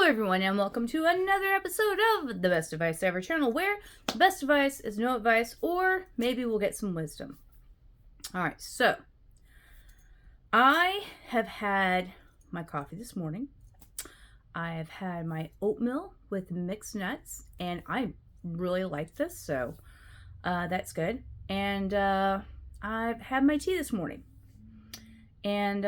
Hello everyone and welcome to another episode of the Best Advice Ever channel, where the best advice is no advice, or maybe we'll get some wisdom. Alright, so I have had my coffee this morning. I have had my oatmeal with mixed nuts, and I really like this, so that's good. And I've had my tea this morning. And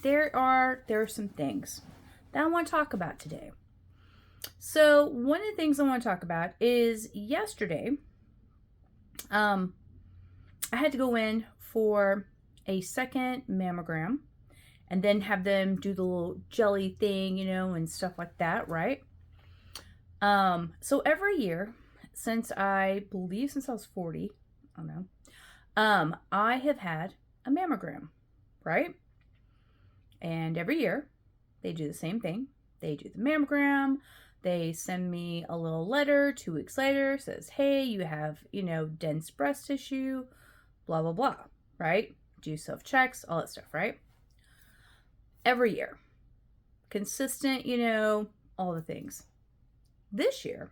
there are some things that I want to talk about today. So one of the things I want to talk about is yesterday, I had to go in for a second mammogram and then have them do the little jelly thing, and stuff like that, right? So every year, since I was 40, I don't know, I have had a mammogram, right? And every year, they do the same thing. They do the mammogram. They send me a little letter 2 weeks later, says, hey, you have, dense breast tissue, blah, blah, blah, right? Do self-checks, all that stuff, right? Every year. Consistent, all the things. This year,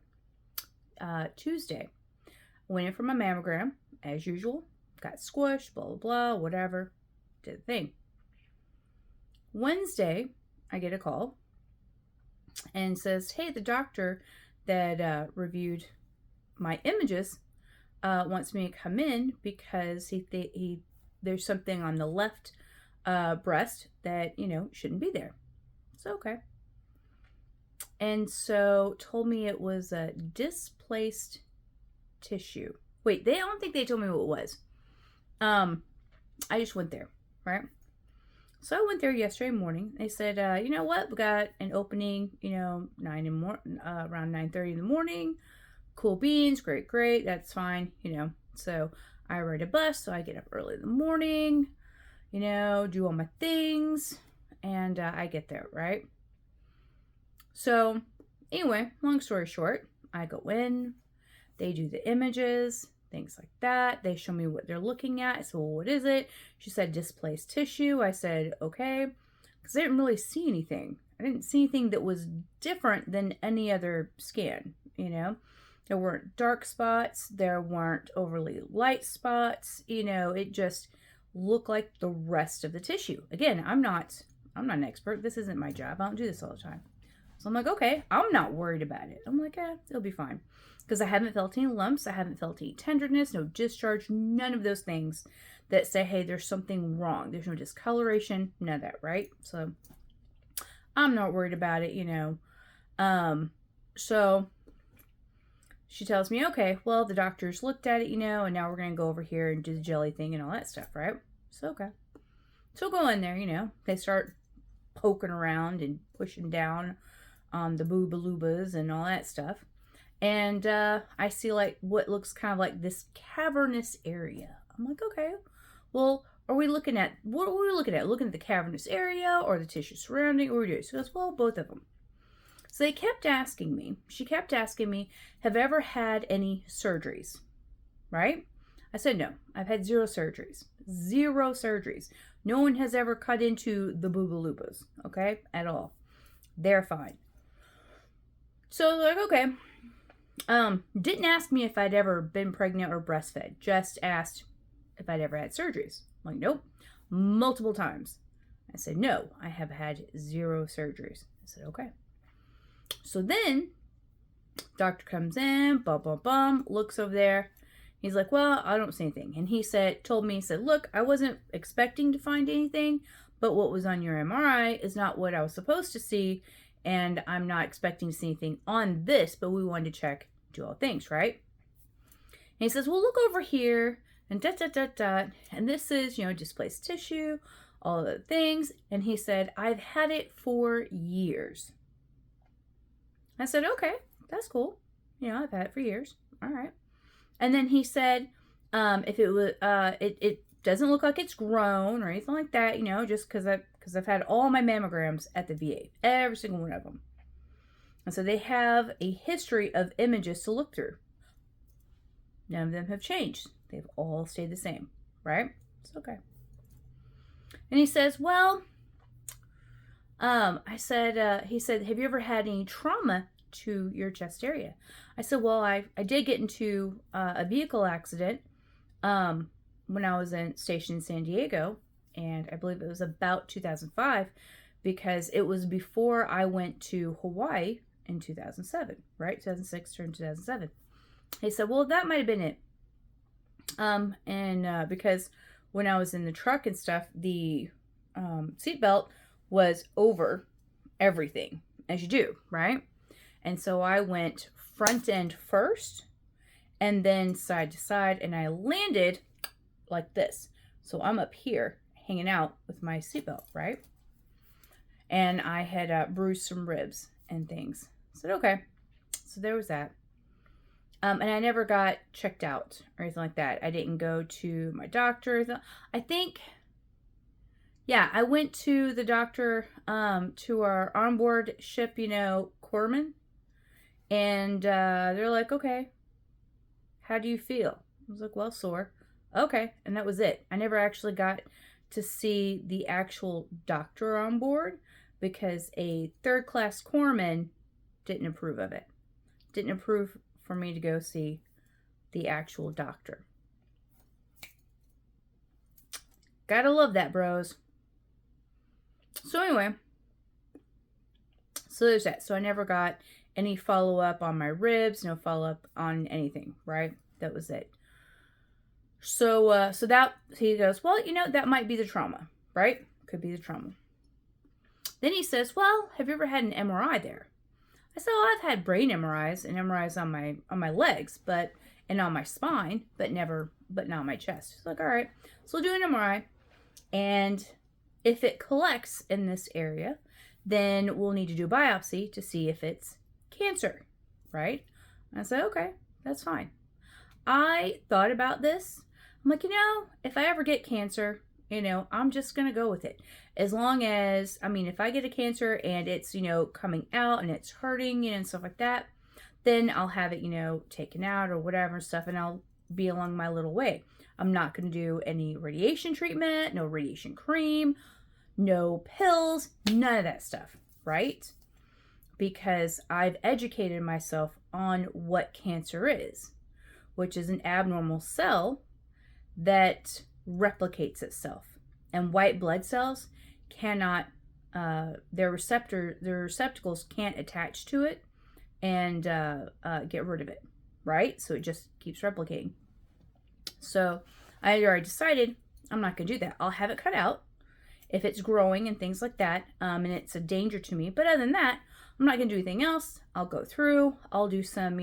Tuesday, went in for my mammogram, as usual. Got squished, blah, blah, blah, whatever. Did the thing. Wednesday, I get a call and says, hey, the doctor that reviewed my images wants me to come in because there's something on the left breast that, shouldn't be there. So, okay. And so told me it was a displaced tissue. Wait, I don't think they told me what it was. I just went there, right? So I went there yesterday morning. They said, you know what? We got an opening, around 9:30 in the morning. Cool beans, great. That's fine, So I ride a bus, so I get up early in the morning, do all my things, and I get there, right? So anyway, long story short, I go in. They do the images, things like that. They show me what they're looking at. I said, well, what is it? She said, displaced tissue. I said, okay, because I didn't really see anything. I didn't see anything that was different than any other scan, There weren't dark spots. There weren't overly light spots. It just looked like the rest of the tissue. Again, I'm not an expert. This isn't my job. I don't do this all the time. So I'm like, okay, I'm not worried about it. I'm like, it'll be fine. Because I haven't felt any lumps. I haven't felt any tenderness, no discharge, none of those things that say, hey, there's something wrong. There's no discoloration, none of that, right? So I'm not worried about it, So she tells me, okay, well, the doctors looked at it, and now we're going to go over here and do the jelly thing and all that stuff, right? So, okay. So go in there, They start poking around and pushing down on the boobalubas and all that stuff. And I see like what looks kind of like this cavernous area. I'm like, okay, well, what are we looking at? Looking at the cavernous area or the tissue surrounding? What are we doing? She goes, well, both of them. So she kept asking me, have I ever had any surgeries? Right? I said, no, I've had 0 surgeries. 0 surgeries. No one has ever cut into the boobalubas, okay, at all. They're fine. So like, okay. Didn't ask me if I'd ever been pregnant or breastfed. Just asked if I'd ever had surgeries. I'm like, nope. Multiple times. I said, no, I have had 0 surgeries. I said, okay. So then, doctor comes in, looks over there. He's like, well, I don't see anything. And he told me, look, I wasn't expecting to find anything, but what was on your MRI is not what I was supposed to see. And I'm not expecting to see anything on this, but we wanted to check, do all things, right? And he says, well, look over here, and and this is, displaced tissue, all of the things. And he said, I've had it for years. I said, okay, that's cool. I've had it for years. All right. And then he said, if it was, it doesn't look like it's grown or anything like that, just because I've had all my mammograms at the VA, every single one of them. And so they have a history of images to look through. None of them have changed. They've all stayed the same, right? It's okay. And he says, well, I said, he said, have you ever had any trauma to your chest area? I said, well, I did get into a vehicle accident when I was stationed in San Diego, and I believe it was about 2005 because it was before I went to Hawaii in 2007, right? 2006 turned 2007. He said, well, that might have been it. Because when I was in the truck and stuff, the seatbelt was over everything, as you do, right? And so I went front end first and then side to side, and I landed like this. So I'm up here hanging out with my seatbelt, right? And I had bruised some ribs and things. I said, okay. So there was that. And I never got checked out or anything like that. I didn't go to my doctor. I think, yeah, I went to the doctor, to our onboard ship, corpsman. And they're like, okay, how do you feel? I was like, well, sore. Okay. And that was it. I never actually got to see the actual doctor on board because a third-class corpsman didn't approve of it. Didn't approve for me to go see the actual doctor. Gotta love that, bros. So anyway, so there's that. So I never got any follow-up on my ribs, no follow-up on anything, right? That was it. So he goes, well, that might be the trauma, right? Could be the trauma. Then he says, well, have you ever had an MRI there? I said, well, I've had brain MRIs and MRIs on my legs, and on my spine, but not on my chest. He's like, all right, so we'll do an MRI. And if it collects in this area, then we'll need to do a biopsy to see if it's cancer, right? And I said, okay, that's fine. I thought about this. I'm like, if I ever get cancer, I'm just going to go with it. As long as, if I get a cancer and it's, coming out and it's hurting, and stuff like that, then I'll have it, taken out or whatever and stuff, and I'll be along my little way. I'm not going to do any radiation treatment, no radiation cream, no pills, none of that stuff, right? Because I've educated myself on what cancer is, which is an abnormal cell that replicates itself. And white blood cells cannot, their receptacles can't attach to it and get rid of it, right? So it just keeps replicating. So I already decided I'm not going to do that. I'll have it cut out if it's growing and things like that, and it's a danger to me. But other than that, I'm not going to do anything else. I'll go through. I'll do some,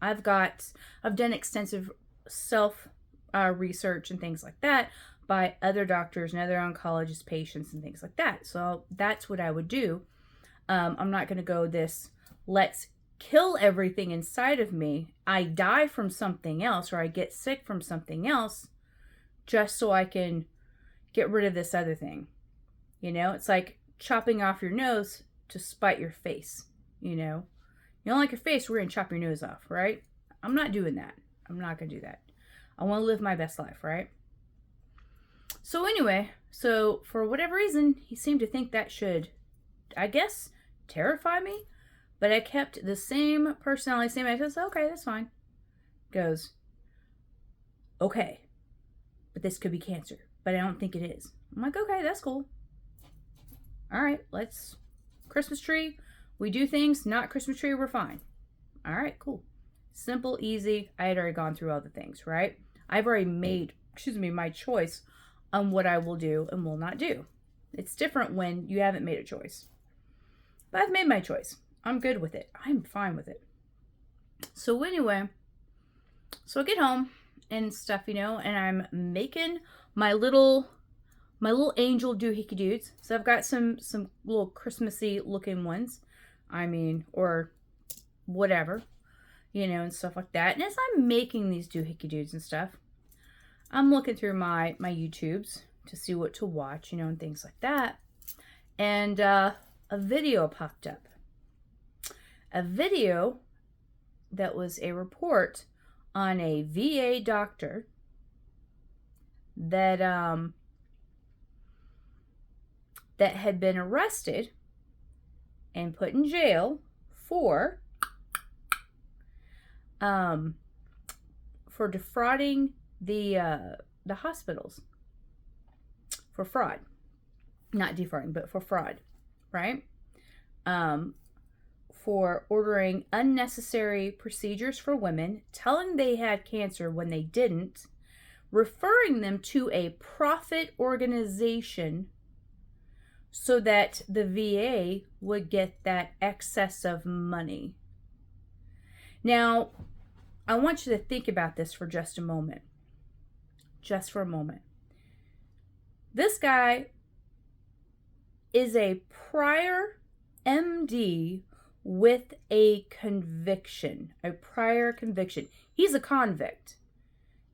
I've done extensive self research and things like that by other doctors and other oncologist patients and things like that. So that's what I would do. I'm not going to go this, let's kill everything inside of me. I die from something else, or I get sick from something else just so I can get rid of this other thing. It's like chopping off your nose to spite your face. You don't like your face, we're going to chop your nose off, right? I'm not doing that. I'm not going to do that. I want to live my best life, right? So anyway, for whatever reason, he seemed to think that should, I guess, terrify me. But I kept the same personality, same attitude. Okay, that's fine. Goes, okay, but this could be cancer, but I don't think it is. I'm like, okay, that's cool. All right, let's Christmas tree. We do things, not Christmas tree, we're fine. All right, cool. Simple, easy. I had already gone through all the things, right? I've already made, my choice on what I will do and will not do. It's different when you haven't made a choice. But I've made my choice. I'm good with it. I'm fine with it. So anyway, I get home and stuff, and I'm making my little angel doohickey dudes. So I've got some little Christmassy looking ones. Or whatever, and stuff like that. And as I'm making these doohickey dudes and stuff, I'm looking through my YouTubes to see what to watch, and things like that. And a video popped up. A video that was a report on a VA doctor that had been arrested and put in jail for defrauding the hospitals for fraud. Not defrauding, but for fraud, right? For ordering unnecessary procedures for women, telling they had cancer when they didn't, referring them to a profit organization so that the VA would get that excess of money. Now, I want you to think about this for just a moment. Just for a moment. This guy is a prior MD with a conviction, a prior conviction. He's a convict.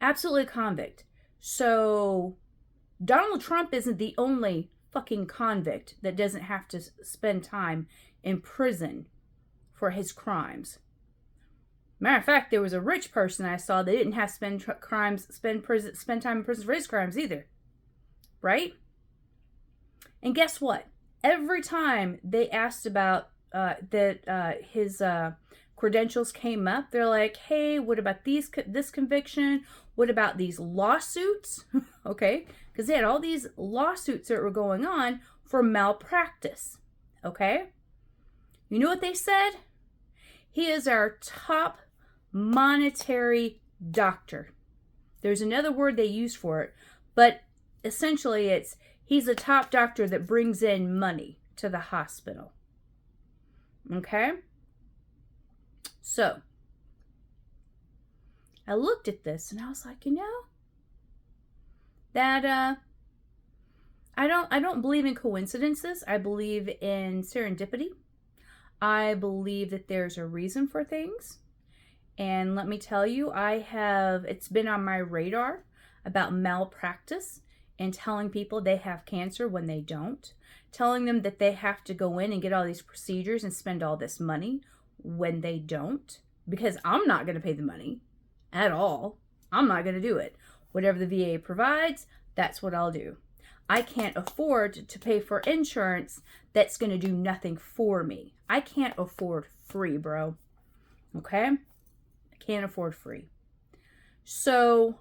Absolutely a convict. So Donald Trump isn't the only fucking convict that doesn't have to spend time in prison for his crimes. Matter of fact, there was a rich person I saw that didn't have to spend time in prison for his crimes either. Right? And guess what? Every time they asked about his credentials came up, they're like, hey, what about this conviction? What about these lawsuits? Okay? Because they had all these lawsuits that were going on for malpractice. Okay? You know what they said? He is our top monetary doctor. There's another word they use for it, but essentially he's a top doctor that brings in money to the hospital. Okay? So, I looked at this and I was like, that I don't believe in coincidences. I believe in serendipity. I believe that there's a reason for things. And let me tell you, it's been on my radar about malpractice and telling people they have cancer when they don't. Telling them that they have to go in and get all these procedures and spend all this money when they don't. Because I'm not going to pay the money at all. I'm not going to do it. Whatever the VA provides, that's what I'll do. I can't afford to pay for insurance that's going to do nothing for me. I can't afford free, bro. Okay? I can't afford free. So,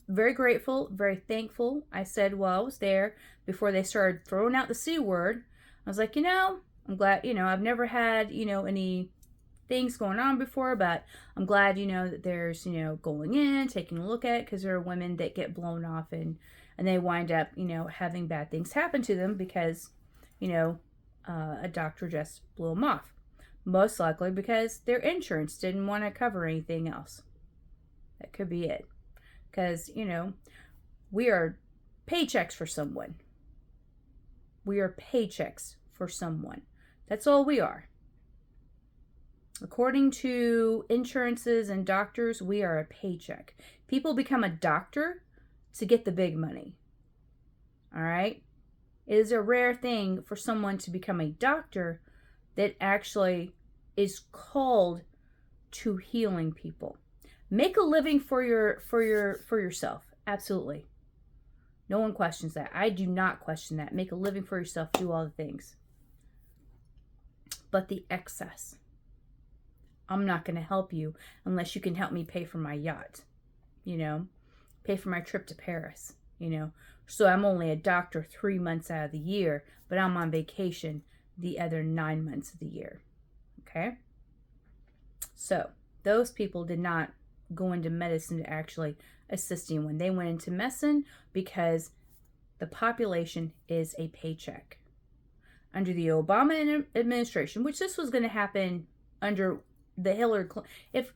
very grateful, very thankful. I said while I was there, before they started throwing out the C word, I was like, I'm glad, I've never had, any things going on before, but I'm glad, that there's, going in, taking a look at it, because there are women that get blown off and they wind up, having bad things happen to them because, a doctor just blew them off. Most likely because their insurance didn't want to cover anything else. That could be it. Because, we are paychecks for someone. We are paychecks for someone. That's all we are. According to insurances and doctors, we are a paycheck. People become a doctor to get the big money. All right? It is a rare thing for someone to become a doctor that actually is called to healing people. Make a living for yourself. Absolutely. No one questions that. I do not question that. Make a living for yourself. Do all the things. But the excess. I'm not going to help you unless you can help me pay for my yacht. Pay for my trip to Paris. So I'm only a doctor 3 months out of the year, but I'm on vacation the other 9 months of the year. Okay? So those people did not go into medicine to actually assist anyone. They went into medicine because the population is a paycheck. Under the Obama administration, which this was going to happen under the Hillary Clinton. If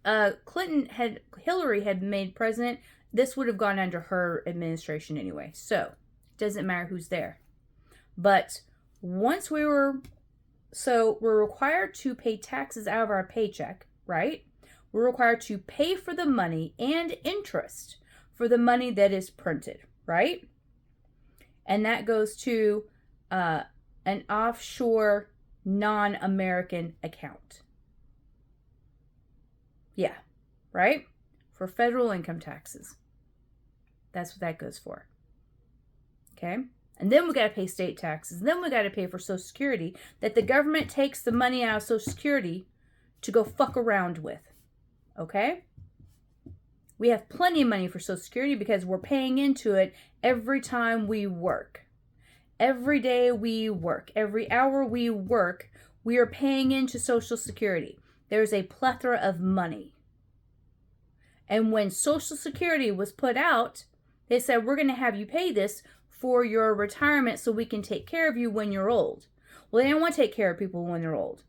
Hillary had made president, this would have gone under her administration anyway. So it doesn't matter who's there. But once we're required to pay taxes out of our paycheck, right? We're required to pay for the money and interest for the money that is printed, right? And that goes to an offshore non-American account. Yeah, right? For federal income taxes. That's what that goes for. Okay? And then we got to pay state taxes. And then we got to pay for Social Security that the government takes the money out of Social Security to go fuck around with. Okay? We have plenty of money for Social Security because we're paying into it every time we work. Every day we work. Every hour we work, we are paying into Social Security. There's a plethora of money. And when Social Security was put out, they said, we're going to have you pay this for your retirement so we can take care of you when you're old. Well, they don't want to take care of people when they're old.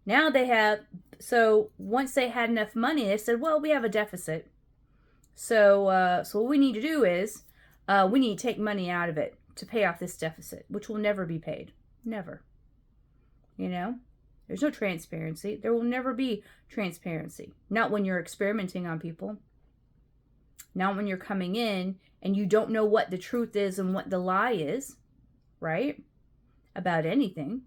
Now they have, so once they had enough money, they said, well, we have a deficit. So what we need to do is we need to take money out of it to pay off this deficit, which will never be paid. Never. You know? There's no transparency. There will never be transparency. Not when you're experimenting on people. Not when you're coming in and you don't know what the truth is and what the lie is, right? About anything.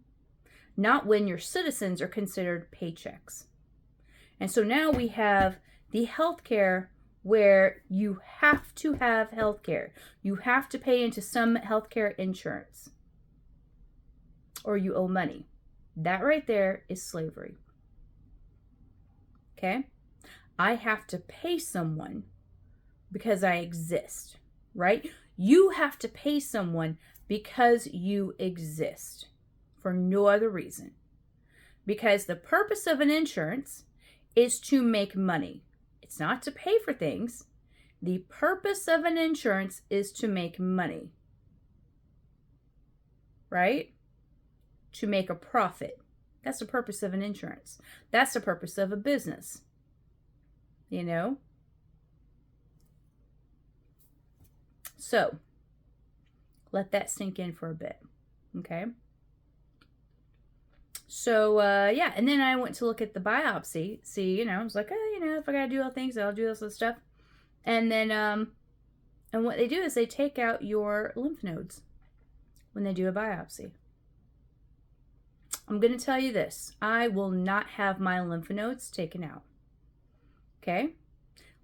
Not when your citizens are considered paychecks. And so now we have the healthcare where you have to have healthcare. You have to pay into some healthcare insurance. Or you owe money. That right there is slavery. Okay? I have to pay someone because I exist, right? You have to pay someone because you exist for no other reason. Because the purpose of an insurance is to make money. It's not to pay for things. The purpose of an insurance is to make money. Right? To make a profit. That's the purpose of an insurance. That's the purpose of a business. You know? So, let that sink in for a bit. Okay? So, yeah. And then I went to look at the biopsy. See, you know, I was like, oh, you know, if I got to do all things, I'll do this other stuff. And then, and what they do is they take out your lymph nodes when they do a biopsy. I'm going to tell you this. I will not have my lymph nodes taken out. Okay?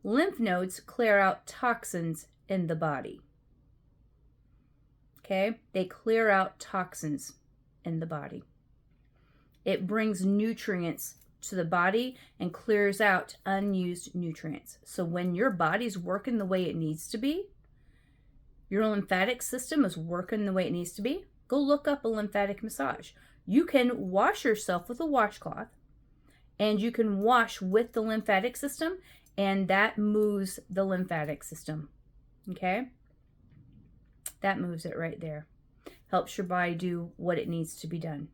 Lymph nodes clear out toxins in the body. Okay? They clear out toxins in the body. It brings nutrients to the body and clears out unused nutrients. So when your body's working the way it needs to be, your lymphatic system is working the way it needs to be, go look up a lymphatic massage. You can wash yourself with a washcloth, and you can wash with the lymphatic system, and that moves the lymphatic system. Okay? That moves it right there. Helps your body do what it needs to be done.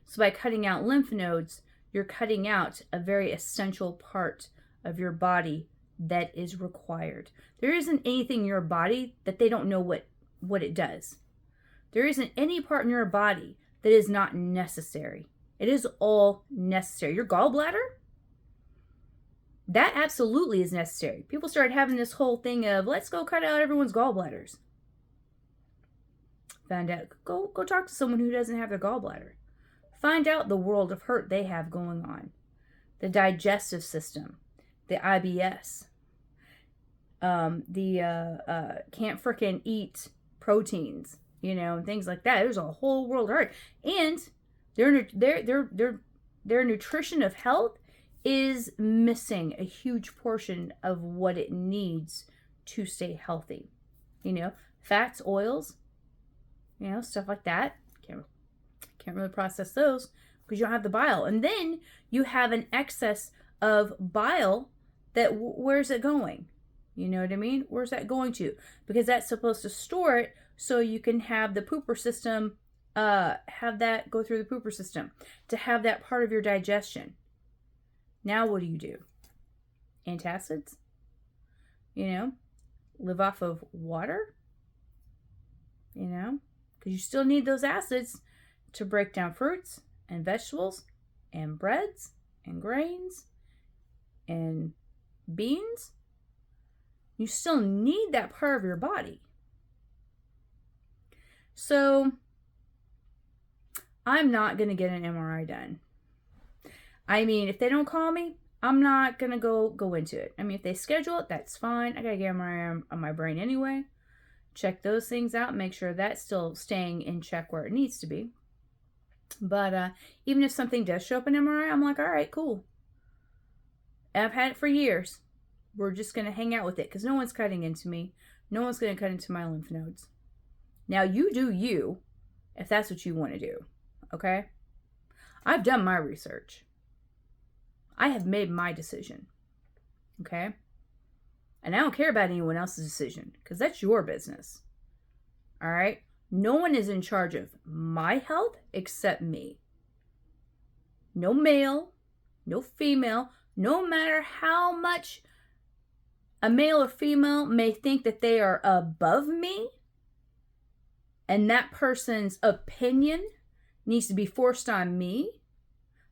So by cutting out lymph nodes, you're cutting out a very essential part of your body that is required. There isn't anything in your body that they don't know what it does. There isn't any part in your body that is not necessary. It is all necessary. Your gallbladder? That absolutely is necessary. People started having this whole thing of, let's go cut out everyone's gallbladders. Found out, go talk to someone who doesn't have their gallbladder. Find out the world of hurt they have going on. The digestive system, the IBS, the can't frickin' eat proteins, you know, and things like that. There's a whole world of hurt. And their nutrition of health is missing a huge portion of what it needs to stay healthy. You know, fats, oils, you know, stuff like that. Can't really process those because you don't have the bile. And then you have an excess of bile that where's it going? You know what I mean? Where's that going to? Because that's supposed to store it so you can have the pooper system, have that go through the pooper system to have that part of your digestion. Now what do? Antacids? You know? Live off of water? You know? Because you still need those acids to break down fruits and vegetables and breads and grains and beans. You still need that part of your body. So I'm not going to get an MRI done. I mean, if they don't call me, I'm not going to go into it. I mean, if they schedule it, that's fine. I got to get an MRI on my brain anyway, check those things out, make sure that's still staying in check where it needs to be. But even if something does show up in MRI, I'm like, all right, cool. I've had it for years. We're just going to hang out with it because no one's cutting into me. No one's going to cut into my lymph nodes. Now, you do you if that's what you want to do, okay? I've done my research. I have made my decision, okay? And I don't care about anyone else's decision because that's your business, all right? No one is in charge of my health except me. No male, no female, no matter how much a male or female may think that they are above me and that person's opinion needs to be forced on me,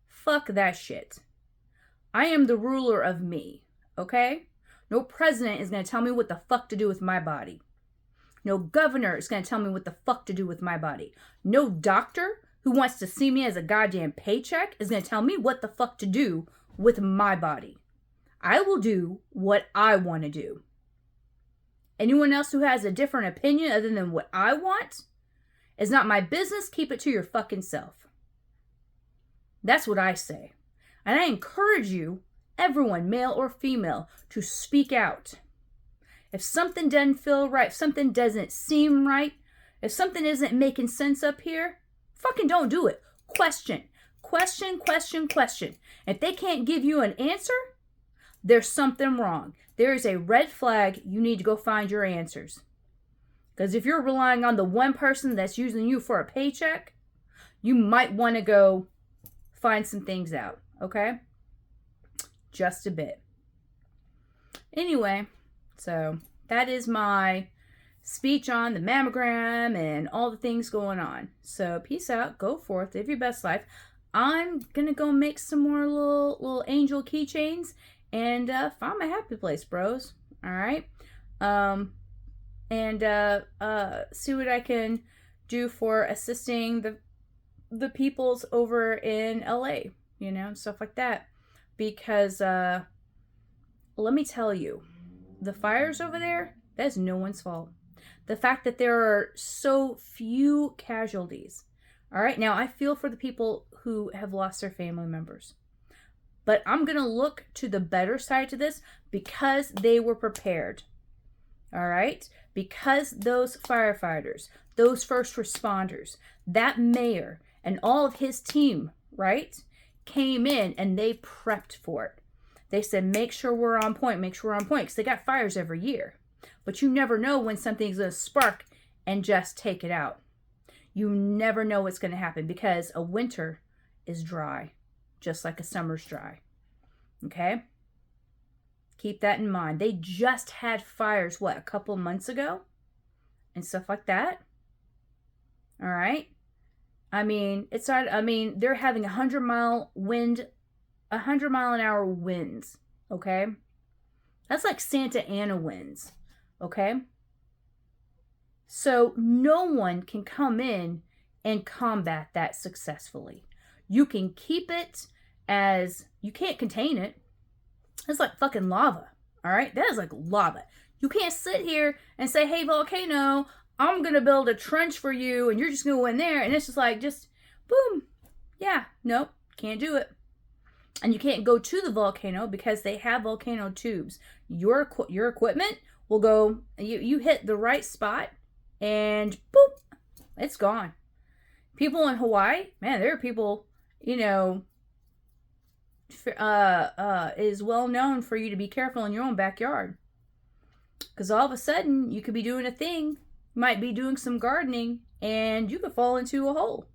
fuck that shit. I am the ruler of me, okay? No president is going to tell me what the fuck to do with my body. No governor is going to tell me what the fuck to do with my body. No doctor who wants to see me as a goddamn paycheck is going to tell me what the fuck to do with my body. I will do what I want to do. Anyone else who has a different opinion other than what I want is not my business. Keep it to your fucking self. That's what I say. And I encourage you, everyone, male or female, to speak out. If something doesn't feel right, if something doesn't seem right, if something isn't making sense up here, fucking don't do it. Question. Question, question, question. If they can't give you an answer, there's something wrong. There is a red flag. You need to go find your answers. Because if you're relying on the one person that's using you for a paycheck, you might want to go find some things out. Okay? Just a bit. Anyway, so that is my speech on the mammogram and all the things going on. So peace out. Go forth. Live your best life. I'm going to go make some more little angel keychains and find my happy place, bros. All right? And see what I can do for assisting the peoples over in LA, you know, and stuff like that. Because let me tell you, the fires over there, that is no one's fault. The fact that there are so few casualties. All right, now I feel for the people who have lost their family members. But I'm going to look to the better side to this because they were prepared. All right? Because those firefighters, those first responders, that mayor, and all of his team, right, came in and they prepped for it. They said, make sure we're on point, make sure we're on point, because they got fires every year. But you never know when something's going to spark and just take it out. You never know what's going to happen because a winter is dry, just like a summer's dry. Okay? Keep that in mind. They just had fires, a couple months ago? And stuff like that. All right? I mean, they're having 100-mile an hour winds, okay? That's like Santa Ana winds, okay? So no one can come in and combat that successfully. You can keep it as, you can't contain it. It's like fucking lava, all right? That is like lava. You can't sit here and say, hey, volcano, I'm going to build a trench for you, and you're just going to go in there, and it's just like, just boom. Yeah, nope, can't do it. And you can't go to the volcano because they have volcano tubes. Your equipment will go, you hit the right spot, and boop, it's gone. People in Hawaii, man, there are people, you know, is well known for you to be careful in your own backyard. Because all of a sudden, you could be doing a thing, might be doing some gardening, and you could fall into a hole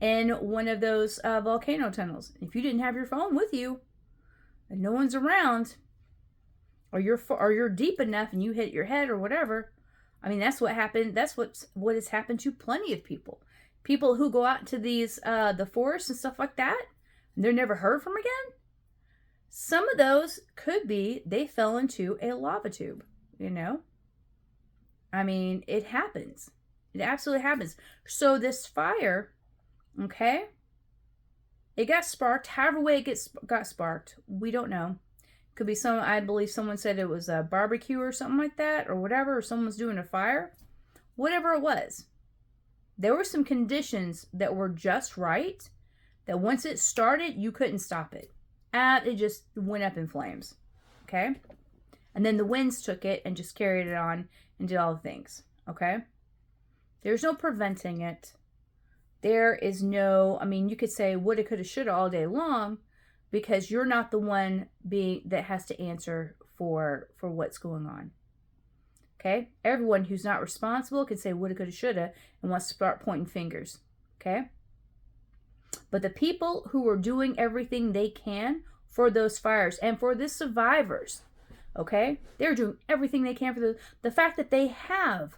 in one of those volcano tunnels. If you didn't have your phone with you, and no one's around, or you're deep enough and you hit your head or whatever, I mean, that's what happened. That's what has happened to plenty of people. People who go out to these the forests and stuff like that, and they're never heard from again. Some of those could be they fell into a lava tube, you know? I mean, it happens. It absolutely happens. So this fire, okay, it got sparked. However way it got sparked, we don't know. Could be I believe someone said it was a barbecue or something like that, or whatever, or someone's doing a fire. whatever it was. There were some conditions that were just right that once it started, you couldn't stop it. It just went up in flames. Okay? And then the winds took it and just carried it on and did all the things. Okay? There's no preventing it. There is no, I mean, you could say woulda, coulda, shoulda all day long because you're not the one that has to answer for what's going on. Okay? Everyone who's not responsible can say woulda, coulda, shoulda and wants to start pointing fingers. Okay? But the people who are doing everything they can for those fires and for the survivors, okay? They're doing everything they can for the fact that they have,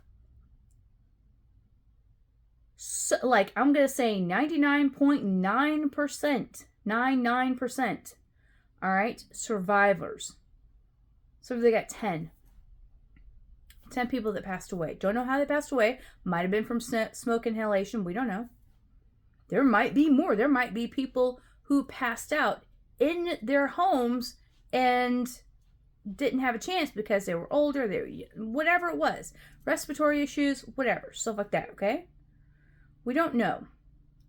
like, I'm going to say 99.9%, 99%, all right, survivors. So they got 10 people that passed away. Don't know how they passed away. Might have been from smoke inhalation. We don't know. There might be more. There might be people who passed out in their homes and didn't have a chance because they were older, whatever it was. Respiratory issues, whatever. Stuff like that, okay? We don't know.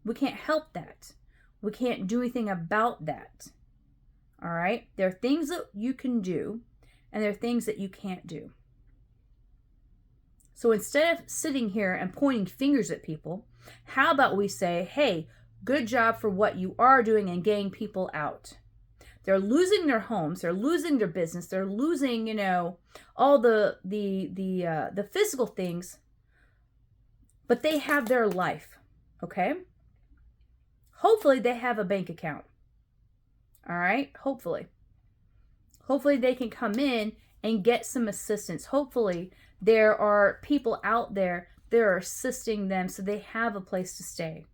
We can't help that. We can't do anything about that. All right? There are things that you can do, and there are things that you can't do. So instead of sitting here and pointing fingers at people, how about we say, hey, good job for what you are doing and getting people out. They're losing their homes, they're losing their business, they're losing, all the physical things, but they have their life, okay? Hopefully they have a bank account. All right? Hopefully they can come in and get some assistance. Hopefully there are people out there that are assisting them so they have a place to stay.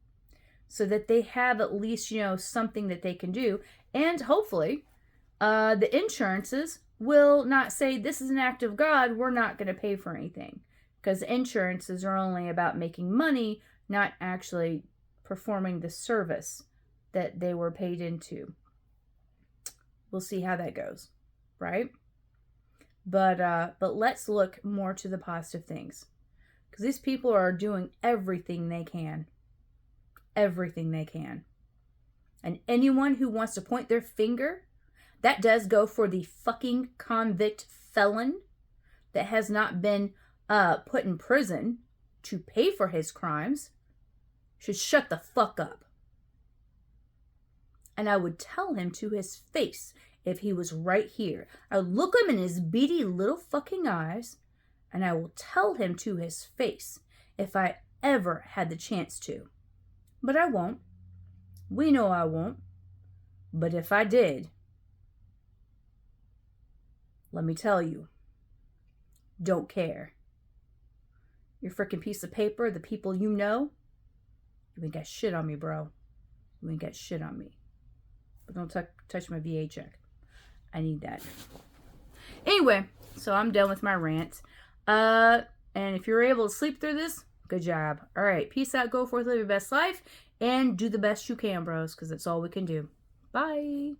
So that they have at least, something that they can do. And hopefully the insurances will not say, this is an act of God, we're not going to pay for anything. Because insurances are only about making money, not actually performing the service that they were paid into. We'll see how that goes, right? But let's look more to the positive things. Because these people are doing everything they can. Everything they can. And anyone who wants to point their finger, that does go for the fucking convict felon that has not been put in prison to pay for his crimes, should shut the fuck up. And I would tell him to his face if he was right here. I would look him in his beady little fucking eyes, and I will tell him to his face if I ever had the chance to. But I won't. We know I won't. But if I did, let me tell you, don't care. Your freaking piece of paper, the people you know, you ain't got shit on me, bro. You ain't got shit on me. But don't touch my VA check. I need that. Anyway, so I'm done with my rant. And if you're able to sleep through this, good job. All right, peace out. Go forth, live your best life, and do the best you can, bros, because that's all we can do. Bye.